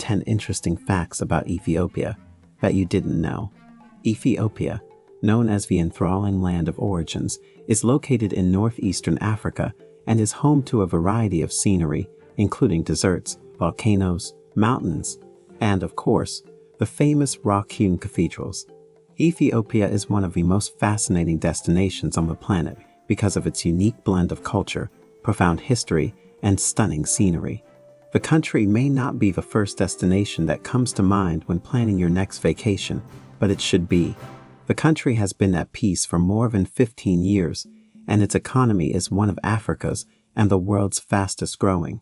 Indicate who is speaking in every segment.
Speaker 1: 10 interesting facts about Ethiopia that you didn't know. Ethiopia, known as the enthralling land of origins, is located in northeastern Africa and is home to a variety of scenery, including deserts, volcanoes, mountains, and, of course, the famous rock-hewn cathedrals. Ethiopia is one of the most fascinating destinations on the planet because of its unique blend of culture, profound history, and stunning scenery. The country may not be the first destination that comes to mind when planning your next vacation, but it should be. The country has been at peace for more than 15 years, and its economy is one of Africa's and the world's fastest growing.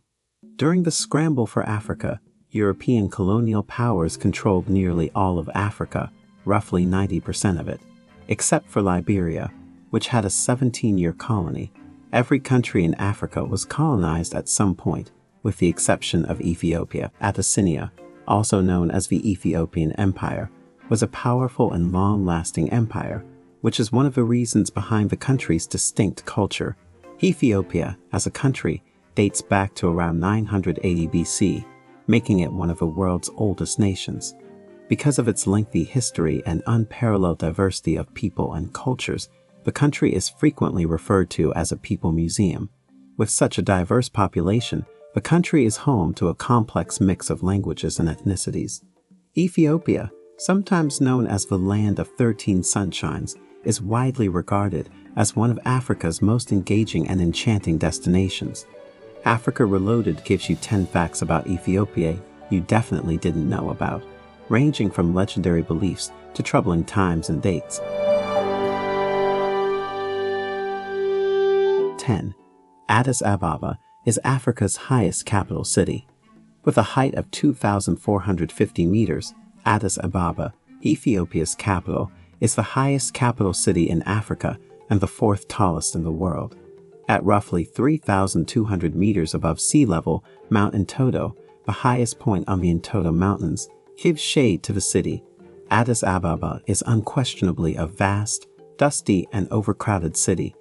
Speaker 1: During the scramble for Africa, European colonial powers controlled nearly all of Africa, roughly 90% of it, except for Liberia, which had a 17-year colony. Every country in Africa was colonized at some point, with the exception of Ethiopia. Abyssinia, also known as the Ethiopian Empire, was a powerful and long-lasting empire, which is one of the reasons behind the country's distinct culture. Ethiopia, as a country, dates back to around 980 BC, making it one of the world's oldest nations. Because of its lengthy history and unparalleled diversity of people and cultures, the country is frequently referred to as a people museum. With such a diverse population, the country is home to a complex mix of languages and ethnicities. Ethiopia, sometimes known as the Land of 13 Sunshines, is widely regarded as one of Africa's most engaging and enchanting destinations. Africa Reloaded gives you 10 facts about Ethiopia you definitely didn't know about, ranging from legendary beliefs to troubling times and dates. 10. Addis Ababa is Africa's highest capital city. With a height of 2,450 meters, Addis Ababa, Ethiopia's capital, is the highest capital city in Africa and the fourth tallest in the world. At roughly 3,200 meters above sea level, Mount Entoto, the highest point on the Entoto Mountains, gives shade to the city. Addis Ababa is unquestionably a vast, dusty, and overcrowded city.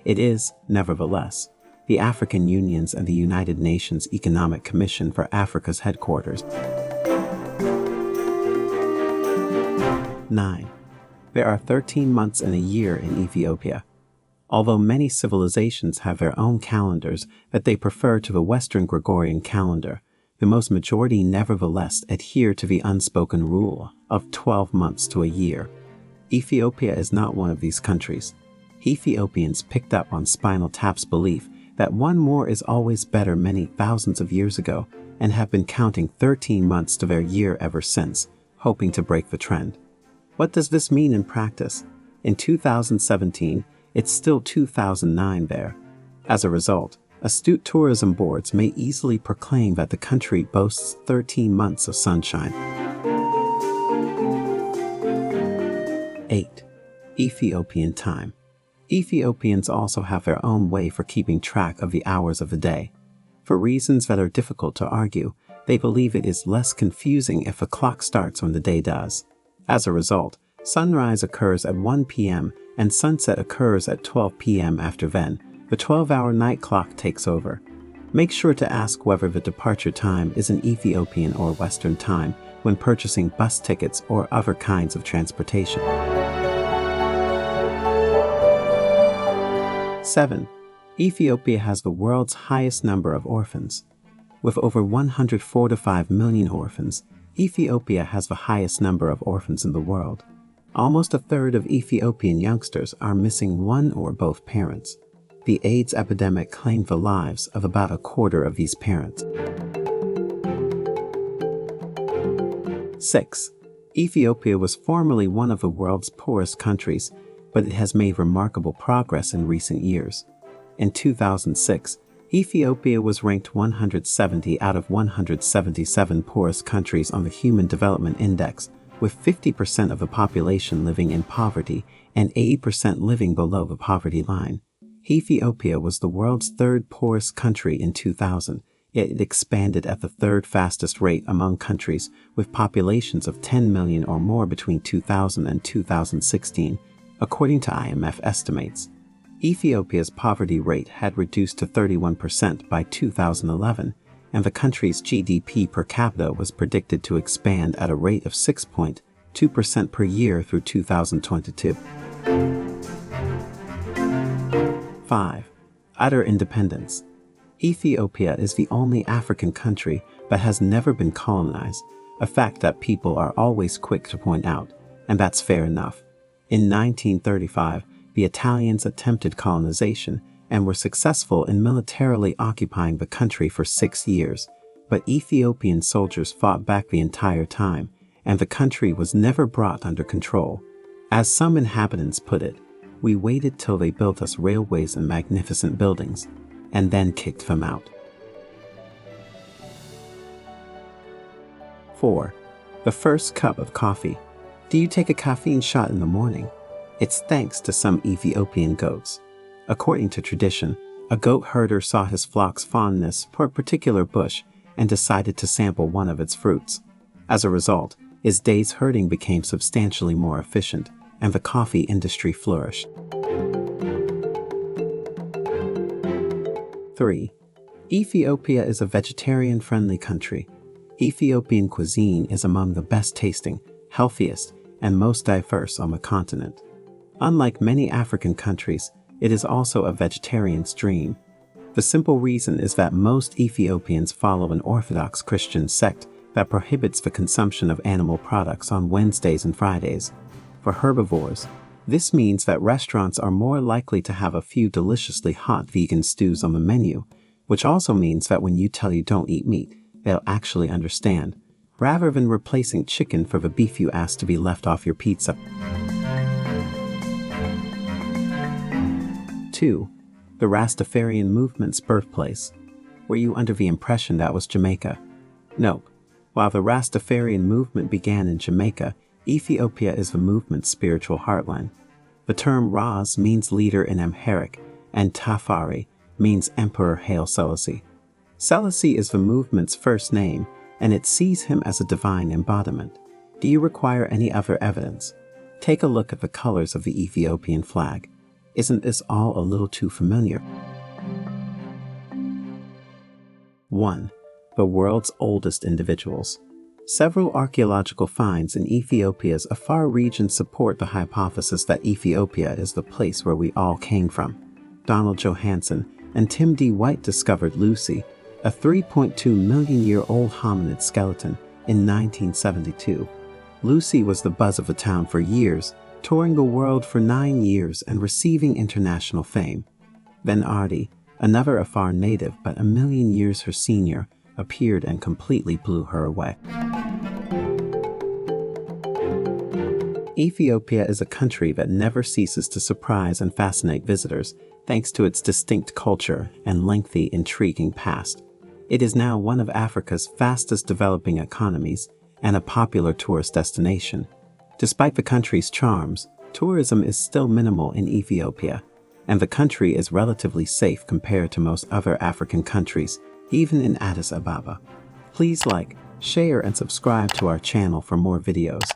Speaker 1: It is, nevertheless, the African Union's and the United Nations Economic Commission for Africa's headquarters. 9. There are 13 months in a year in Ethiopia. Although many civilizations have their own calendars that they prefer to the Western Gregorian calendar, the most majority nevertheless adhere to the unspoken rule of 12 months to a year. Ethiopia is not one of these countries. Ethiopians picked up on Spinal Tap's belief that one more is always better many thousands of years ago and have been counting 13 months to their year ever since, hoping to break the trend. What does this mean in practice? In 2017, it's still 2009 there. As a result, astute tourism boards may easily proclaim that the country boasts 13 months of sunshine. 8. Ethiopian time. Ethiopians also have their own way for keeping track of the hours of the day. For reasons that are difficult to argue, they believe it is less confusing if a clock starts when the day does. As a result, sunrise occurs at 1 p.m. and sunset occurs at 12 p.m. After then, the 12-hour night clock takes over. Make sure to ask whether the departure time is an Ethiopian or Western time when purchasing bus tickets or other kinds of transportation. 7. Ethiopia has the world's highest number of orphans. With over 145 million orphans, Ethiopia has the highest number of orphans in the world. Almost a third of Ethiopian youngsters are missing one or both parents. The AIDS epidemic claimed the lives of about a quarter of these parents. 6. Ethiopia was formerly one of the world's poorest countries, but it has made remarkable progress in recent years. In 2006, Ethiopia was ranked 170 out of 177 poorest countries on the Human Development Index, with 50% of the population living in poverty and 80% living below the poverty line. Ethiopia was the world's third poorest country in 2000, yet it expanded at the third fastest rate among countries with populations of 10 million or more between 2000 and 2016, according to IMF estimates. Ethiopia's poverty rate had reduced to 31% by 2011, and the country's GDP per capita was predicted to expand at a rate of 6.2% per year through 2022. 5. Utter independence. Ethiopia is the only African country that has never been colonized, a fact that people are always quick to point out, and that's fair enough. In 1935, the Italians attempted colonization and were successful in militarily occupying the country for 6 years, but Ethiopian soldiers fought back the entire time, and the country was never brought under control. As some inhabitants put it, we waited till they built us railways and magnificent buildings, and then kicked them out. 4. The first cup of coffee. Do you take a caffeine shot in the morning? It's thanks to some Ethiopian goats. According to tradition, a goat herder saw his flock's fondness for a particular bush and decided to sample one of its fruits. As a result, his day's herding became substantially more efficient, and the coffee industry flourished. 3. Ethiopia is a vegetarian-friendly country. Ethiopian cuisine is among the best-tasting, healthiest, and most diverse on the continent. Unlike many African countries, it is also a vegetarian's dream. The simple reason is that most Ethiopians follow an Orthodox Christian sect that prohibits the consumption of animal products on Wednesdays and Fridays. For herbivores, this means that restaurants are more likely to have a few deliciously hot vegan stews on the menu, which also means that when you tell you don't eat meat, they'll actually understand, rather than replacing chicken for the beef you asked to be left off your pizza. 2. The Rastafarian movement's birthplace. Were you under the impression that was Jamaica? Nope. While the Rastafarian movement began in Jamaica, Ethiopia is the movement's spiritual heartland. The term Ras means leader in Amharic, and Tafari means Emperor Haile Selassie. Selassie is the movement's first name, and it sees him as a divine embodiment. Do you require any other evidence? Take a look at the colors of the Ethiopian flag. Isn't this all a little too familiar? 1. The world's oldest individuals. Several archaeological finds in Ethiopia's Afar region support the hypothesis that Ethiopia is the place where we all came from. Donald Johanson and Tim D. White discovered Lucy, a 3.2 million-year-old hominid skeleton, in 1972. Lucy was the buzz of the town for years, touring the world for 9 years and receiving international fame. Then Ardi, another Afar native but a million years her senior, appeared and completely blew her away. Ethiopia is a country that never ceases to surprise and fascinate visitors, thanks to its distinct culture and lengthy, intriguing past. It is now one of Africa's fastest developing economies and a popular tourist destination. Despite the country's charms, tourism is still minimal in Ethiopia, and the country is relatively safe compared to most other African countries, even in Addis Ababa. Please like, share, and subscribe to our channel for more videos.